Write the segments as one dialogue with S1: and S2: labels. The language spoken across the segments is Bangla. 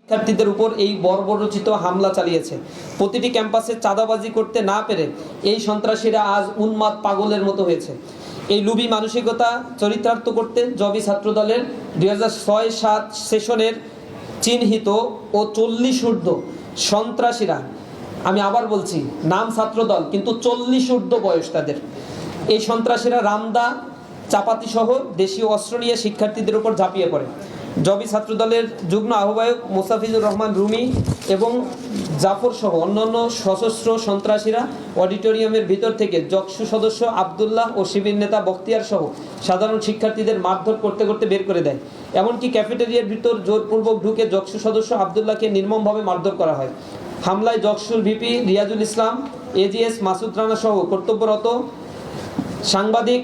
S1: শিক্ষার্থীদের উপর এই বর্বরোচিত হামলা চালিয়েছে। প্রতিটি ক্যাম্পাসে চাঁদাবাজি করতে না পেরে এই সন্ত্রাসীরা আজ উন্মাদ পাগলের মতো হয়েছে। এই লুবি মানসিকতা চরিতার্থ করতে জবি ছাত্রদলের 2006-07 সেশনের চিহ্নিত ও 40 ঊর্ধ্ব সন্ত্রাসীরা, আমি আবার বলছি নাম ছাত্রদল কিন্তু 40 ঊর্ধ্ব বয়স তাদের, এই সন্ত্রাসীরা রামদা চাপাতি সহ দেশীয় অস্ত্র নিয়ে শিক্ষার্থীদের উপর ঝাঁপিয়ে পড়ে। জবি ছাত্রদলের যুগ্ম আহ্বায়ক মোস্তাফিজুর রহমান রুমি এবং জাফর সহ অন্যান্য সশস্ত্র সন্ত্রাসীরা অডিটোরিয়ামের ভিতর থেকে জকসু সদস্য আবদুল্লাহ ও শিবির নেতা বখতিয়ার সহ সাধারণ শিক্ষার্থীদের মারধর করতে করতে বের করে দেয়। এমনকি ক্যাফেটেরিয়ার ভিতর জোরপূর্বক ঢুকে জকসু সদস্য আবদুল্লাহকে নির্মমভাবে মারধর করা হয়। হামলায় জকসুর ভিপি রিয়াজুল ইসলাম, এজিএস মাসুদ রানা সহ কর্তব্যরত সাংবাদিক,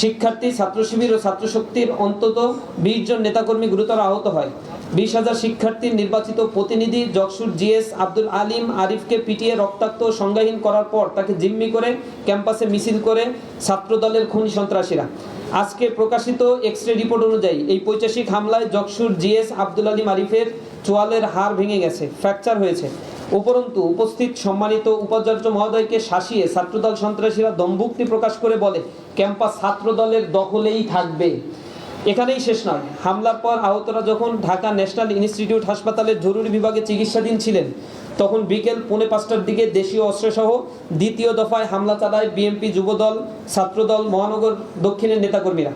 S1: শিক্ষার্থী, ছাত্র শিবির ও ছাত্রশক্তির অন্তত 20 জন নেতাকর্মী গুরুতর আহত হয়। 20,000 শিক্ষার্থীর নির্বাচিত প্রতিনিধি জকসুর জিএস আব্দুল আলিম আরিফকে পিটিয়ে রক্তাক্ত সংজ্ঞাহীন করার পর তাকে জিম্মি করে ক্যাম্পাসে মিছিল করে ছাত্রদলের খুনি সন্ত্রাসীরা। আজকে প্রকাশিত এক্সরে রিপোর্ট অনুযায়ী এই পৈশাচিক হামলায় জকসুর জিএস আব্দুল আলিম আরিফের চোয়ালের হাড় ভেঙে গেছে, ফ্র্যাকচার হয়েছে। উপরন্তু উপস্থিত সম্মানিত উপাচার্য মহোদয়কে শাসিয়ে ছাত্রদল সন্ত্রাসীরা দম্ভুক্তি প্রকাশ করে বলে ক্যাম্পাস ছাত্রদলের দখলেই থাকবে। এখানেই শেষ নয়, হামলার পর আহতরা যখন ঢাকা ন্যাশনাল ইনস্টিটিউট হাসপাতালের জরুরি বিভাগে চিকিৎসাধীন ছিলেন তখন বিকেল 4:45টার দিকে দেশীয় অস্ত্রসহ দ্বিতীয় দফায় হামলা চালায় বিএনপি, যুবদল, ছাত্রদল, মহানগর দক্ষিণের নেতাকর্মীরা।